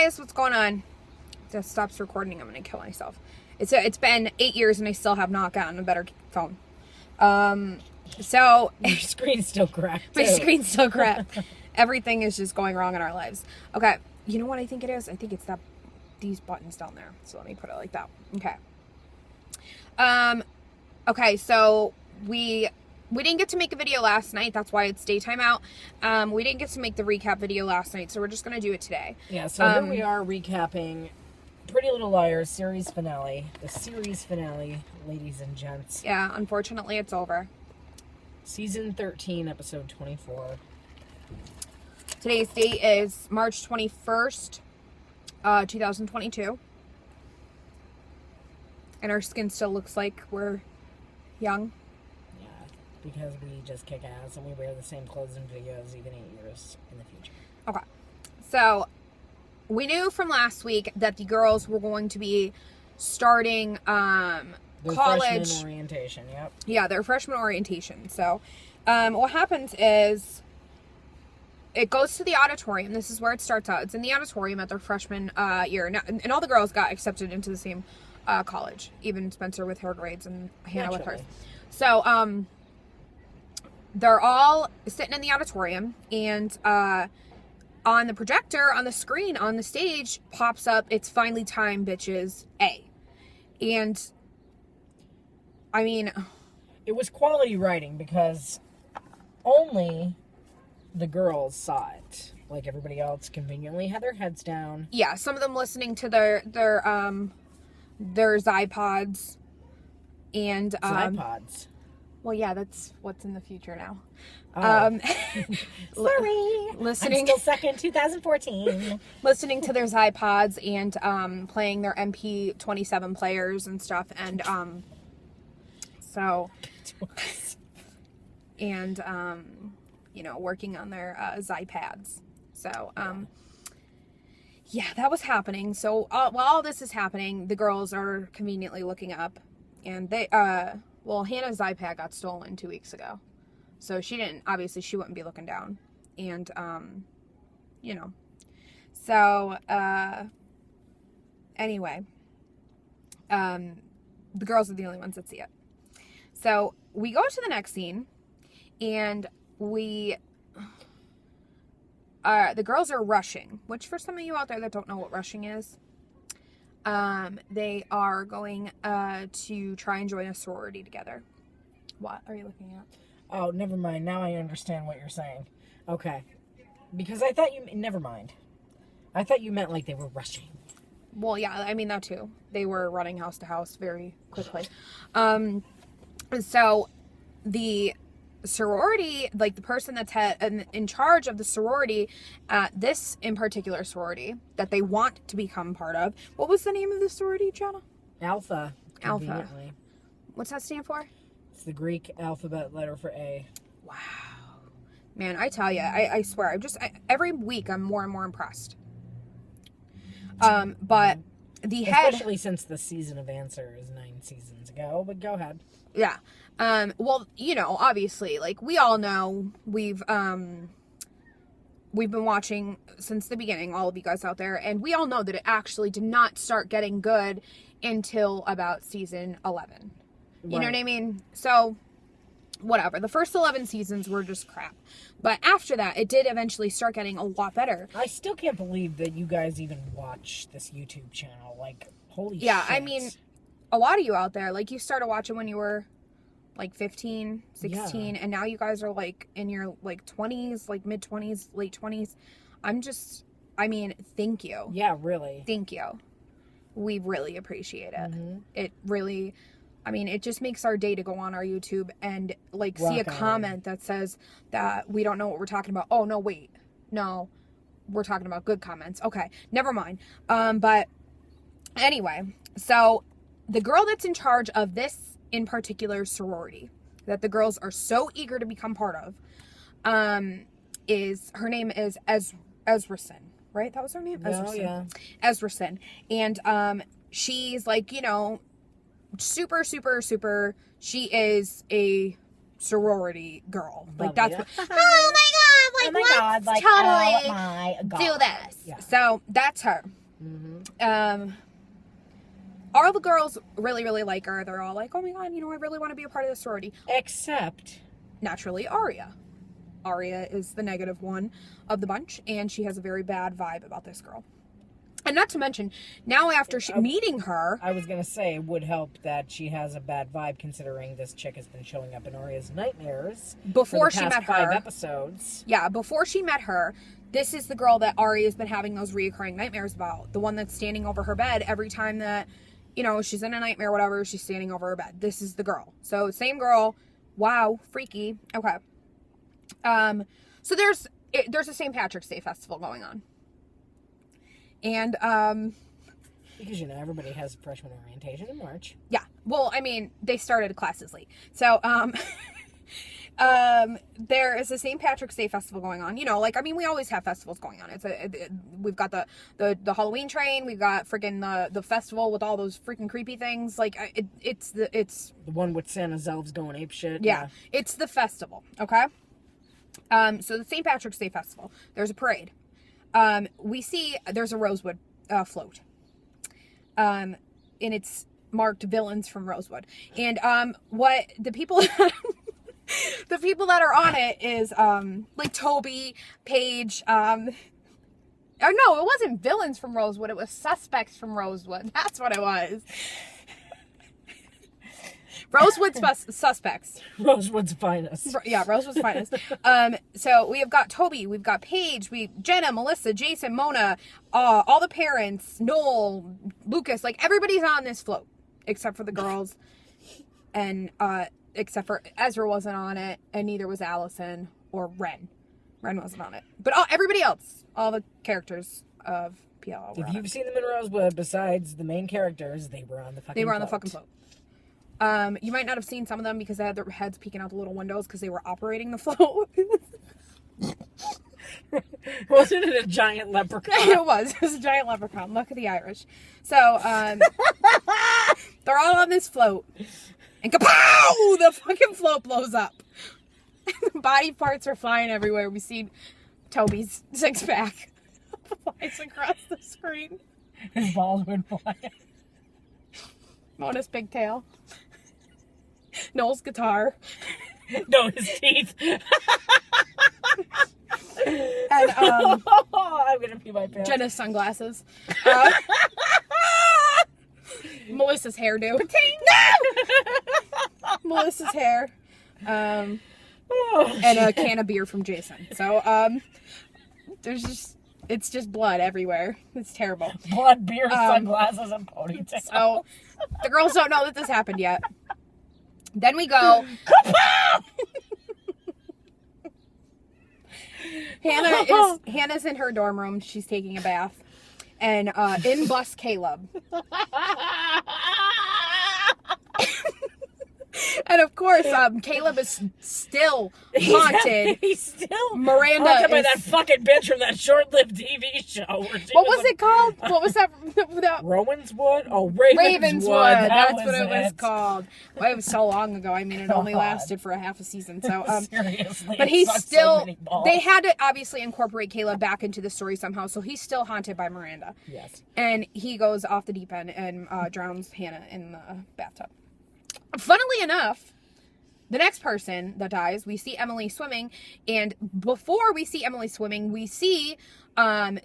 guys, what's going on? If that stops recording, I'm gonna kill myself. It's been 8 years and I still have not gotten a better phone. So your screen's still cracked. My screen's still cracked. Everything is just going wrong in our lives. Okay, you know what I think it is? I think it's these buttons down there. So let me put it like that. Okay. Okay, so we didn't get to make a video last night. That's why it's daytime out. We didn't get to make the recap video last night, so we're just gonna do it today. Yeah. So here we are recapping Pretty Little Liars series finale. The series finale, ladies and gents. Yeah. Unfortunately, it's over. Season 13, episode 24. Today's date is March 21st, 2022. And our skin still looks like we're young. Yeah, because we just kick ass and we wear the same clothes and videos even 8 years in the future. Okay. So, we knew from last week that the girls were going to be starting Their college freshman orientation, yep. Yeah, their freshman orientation. So, what happens is it goes to the auditorium. This is where it starts out. It's in the auditorium at their freshman year. And all the girls got accepted into the same college. Even Spencer with her grades and Hannah with hers. So, they're all sitting in the auditorium. And on the projector, on the screen, on the stage, pops up, "It's finally time, bitches, A." And, I mean... It was quality writing because only the girls saw it. Like everybody else conveniently had their heads down. Yeah, some of them listening to their iPods and iPods. Well, yeah, that's what's in the future now. Oh. Sorry, listening. I'm still stuck in 2014. Listening to their iPods and playing their MP27 players and stuff, and you know, working on their iPads. So yeah, that was happening. So while all this is happening, the girls are conveniently looking up, and they well, Hannah's iPad got stolen 2 weeks ago. So she wouldn't be looking down. And, you know. So, anyway. The girls are the only ones that see it. So, we go to the next scene. And the girls are rushing. Which, for some of you out there that don't know what rushing is, they are going to try and join a sorority together. What are you looking at? Oh, never mind. Now I understand what you're saying. Okay. Because I thought never mind. I thought you meant like they were rushing. Well, yeah, I mean that too. They were running house to house very quickly. So the sorority, like the person that's in charge of the sorority, this in particular sorority that they want to become part of. What was the name of the sorority, Jenna? Alpha. Alpha. What's that stand for? It's the Greek alphabet letter for A. Wow. Man, I tell you, I swear, every week I'm more and more impressed. But the head... Especially since the season of Answer is 9 seasons ago, but go ahead. Yeah. Well, you know, obviously, like, we all know we've been watching since the beginning, all of you guys out there, and we all know that it actually did not start getting good until about season 11. You know what I mean? So, whatever. The first 11 seasons were just crap. But after that, it did eventually start getting a lot better. I still can't believe that you guys even watch this YouTube channel. Like, holy shit. Yeah, I mean, a lot of you out there, like, you started watching when you were, like, 15, 16, and now you guys are, like, in your, like, 20s, like, mid-20s, late 20s. Thank you. Yeah, really. Thank you. We really appreciate it. Mm-hmm. It really... it just makes our day to go on our YouTube and, like, see a comment that says that we don't know what we're talking about. Oh, no, wait. No, we're talking about good comments. Okay, never mind. But anyway, so the girl that's in charge of this in particular sorority that the girls are so eager to become part of, her name is Ezrason, right? That was her name? Oh, yeah. Ezrason. And she's, like, you know, super, super, super, she is a sorority girl. Like, that's what, oh my god, like, let's totally do this. Yeah. So, that's her. All the girls really, really like her. They're all like, oh my god, I really want to be a part of the sorority. Except, naturally, Aria. Aria is the negative one of the bunch, and she has a very bad vibe about this girl. And not to mention, now after meeting her... I was going to say, it would help that she has a bad vibe, considering this chick has been showing up in Aria's nightmares before for the she past met her. 5 episodes. Yeah, before she met her, this is the girl that Aria's been having those reoccurring nightmares about. The one that's standing over her bed every time that, she's in a nightmare, whatever, she's standing over her bed. This is the girl. So, same girl. Wow, freaky. Okay. So there's a St. Patrick's Day festival going on. And, because, everybody has freshman orientation in March. Yeah. Well, they started classes late. So, there is a St. Patrick's Day festival going on. We always have festivals going on. We've got the Halloween train. We've got freaking the festival with all those freaking creepy things. It's the one with Santa's elves going apeshit. Yeah. It's the festival. Okay. So the St. Patrick's Day festival, there's a parade. We see there's a Rosewood float. And it's marked villains from Rosewood. And what the people the people that are on it is Toby, Paige, or no, it wasn't villains from Rosewood, it was suspects from Rosewood. That's what it was. Rosewood's suspects. Rosewood's finest. Yeah, Rosewood's finest. So we have got Toby, we've got Paige, Jenna, Melissa, Jason, Mona, all the parents, Noel, Lucas, everybody's on this float, except for the girls, and except for Ezra wasn't on it, and neither was Allison or Ren. Ren wasn't on it, but everybody else, all the characters of PLL. If you've seen them in Rosewood, besides the main characters, they were on the fucking float. You might not have seen some of them because they had their heads peeking out the little windows because they were operating the float. Wasn't it a giant leprechaun? It was a giant leprechaun. Look at the Irish. So, they're all on this float. And kapow! The fucking float blows up. Body parts are flying everywhere. We see Toby's six-pack flies across the screen. His balls went flying. Mona's pigtail. Noel's guitar. No, his teeth. And I'm gonna pee my pants. Jenna's sunglasses. Melissa's hairdo. No! Melissa's hair. And a can of beer from Jason. So it's just blood everywhere. It's terrible. Blood, beer, sunglasses, and ponytail. So the girls don't know that this happened yet. Then we go. Hannah's in her dorm room. She's taking a bath, and in busts Caleb. And of course, Caleb is still haunted. He's still Miranda haunted by that fucking bitch from that short-lived TV show. What was it called? What was that? Ravenswood? Oh, Ravenswood. That's what it was called. Well, it was so long ago. It only lasted for a half a season. So, seriously, but he's still. So they had to obviously incorporate Caleb back into the story somehow. So he's still haunted by Miranda. Yes. And he goes off the deep end and drowns Hannah in the bathtub. Funnily enough, the next person that dies, we see Emily swimming, and before we see Emily swimming, we see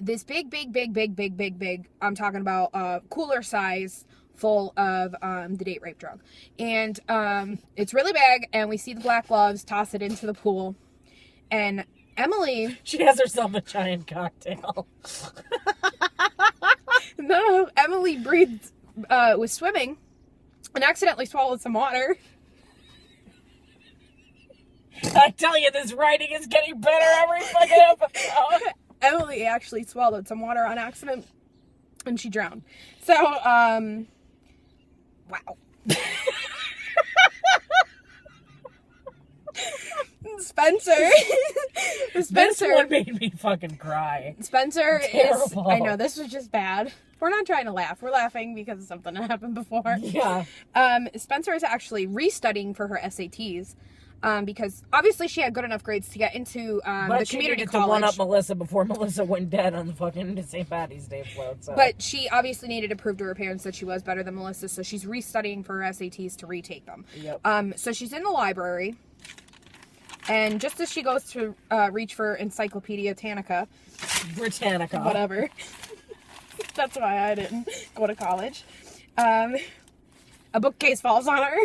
this big, I'm talking about cooler size full of the date rape drug. And it's really big, and we see the black gloves toss it into the pool, and Emily... She has herself a giant cocktail. No, Emily was swimming and accidentally swallowed some water. I tell you, this writing is getting better every fucking episode. Emily actually swallowed some water on accident, and she drowned. So, wow. Spencer. This one made me fucking cry. Spencer Terrible. is... I know, this was just bad. We're not trying to laugh. We're laughing because of something that happened before. Yeah. Spencer is actually restudying for her SATs. because obviously she had good enough grades to get into the community college. To one up Melissa before Melissa went dead on the fucking St. Patty's Day float. So. But she obviously needed to prove to her parents that she was better than Melissa, so she's restudying for her SATs to retake them. Yep. So she's in the library, and just as she goes to reach for Encyclopedia Britannica. Whatever. That's why I didn't go to college. A bookcase falls on her.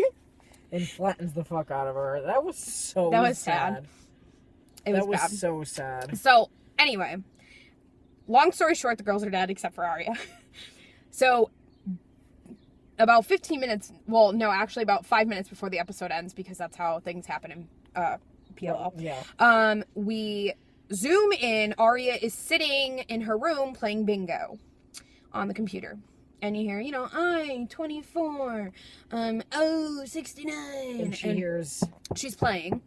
And flattens the fuck out of her. That was so sad. That was so sad. So, anyway. Long story short, the girls are dead except for Arya. So, about 15 minutes... Well, no, actually about 5 minutes before the episode ends, because that's how things happen in PLL. Yeah. We zoom in. Arya is sitting in her room playing bingo on the computer. And you hear, I-24, 69. And she hears... She's playing.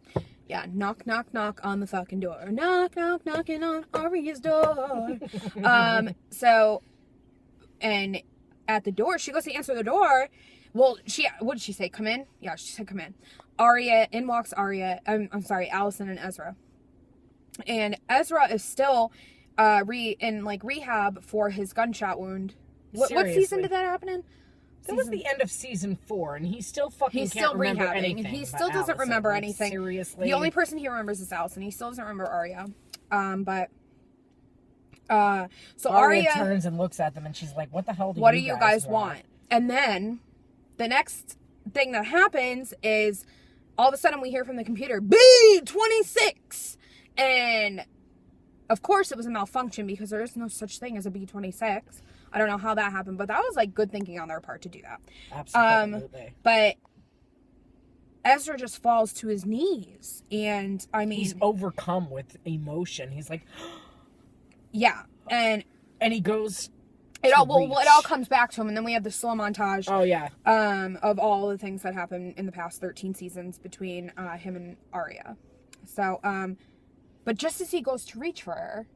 Yeah, knock, knock, knock on the fucking door. Knock, knock, knocking on Arya's door. And at the door, she goes to answer the door. Well, what did she say? Come in? Yeah, she said come in. In walks Arya, Allison and Ezra. And Ezra is still in rehab for his gunshot wound. What season did that happen in? That was the end of season 4, and he still can't remember anything. And he still doesn't remember anything. Seriously. The only person he remembers is Allison. He still doesn't remember Arya. So Arya turns and looks at them, and she's like, what the hell do you guys want? And then the next thing that happens is all of a sudden we hear from the computer, B-26! And of course it was a malfunction because there is no such thing as a B-26. I don't know how that happened, but that was good thinking on their part to do that. Absolutely. But Ezra just falls to his knees, and he's overcome with emotion. He's like, yeah, and he goes. It all comes back to him, and then we have the slow montage. Oh yeah. Of all the things that happened in the past 13 seasons between him and Arya. So, but just as he goes to reach for her,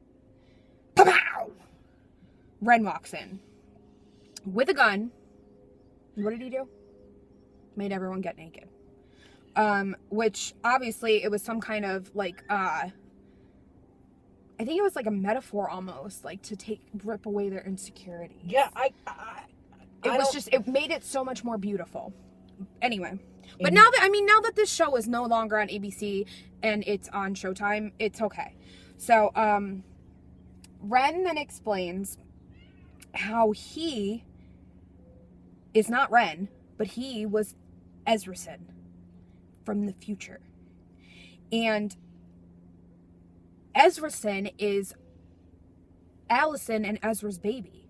pow! Ren walks in with a gun. What did he do? Made everyone get naked. Which obviously it was some kind of I think it was like a metaphor almost, to rip away their insecurity. Yeah, it made it so much more beautiful. Anyway, but now that this show is no longer on ABC and it's on Showtime, it's okay. So, Ren then explains how he is not Ren, but he was Ezrason from the future. And Ezrason is Allison and Ezra's baby.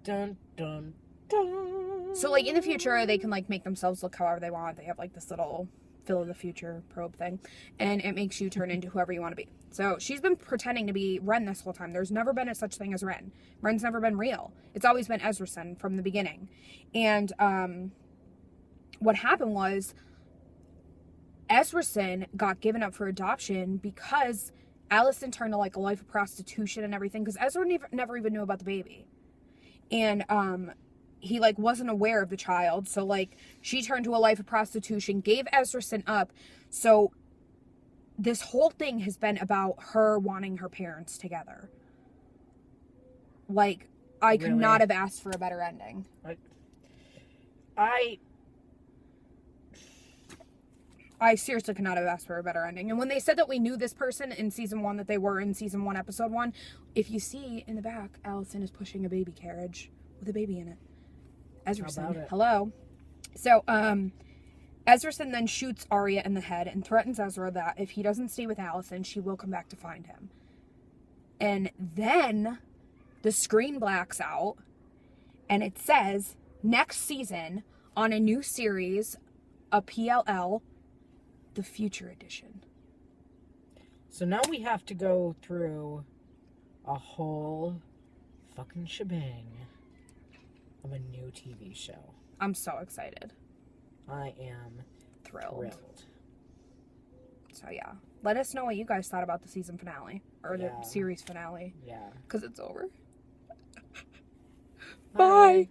Dun, dun, dun. So, in the future, they can, make themselves look however they want. They have, this little Phil of the Future probe thing. And it makes you turn into whoever you want to be. So, she's been pretending to be Ren this whole time. There's never been a such thing as Ren. Ren's never been real. It's always been Ezrason from the beginning. And, what happened was Ezrason got given up for adoption because Allison turned to a life of prostitution and everything, because Ezra never even knew about the baby. And he wasn't aware of the child, so she turned to a life of prostitution, gave Ezrason up. So this whole thing has been about her wanting her parents together. I could not have asked for a better ending. I seriously could not have asked for a better ending. And when they said that we knew this person in season 1, that they were in season 1, episode 1, if you see in the back, Allison is pushing a baby carriage with a baby in it. Ezrason, hello. So, Ezrason then shoots Arya in the head and threatens Ezra that if he doesn't stay with Allison, she will come back to find him. And then the screen blacks out, and it says, next season, on a new series, a PLL, the Future Edition. So now we have to go through a whole fucking shebang of a new TV show. I'm so excited. I am thrilled. So yeah, let us know what you guys thought about the season finale or the series finale. Yeah, because it's over. Bye.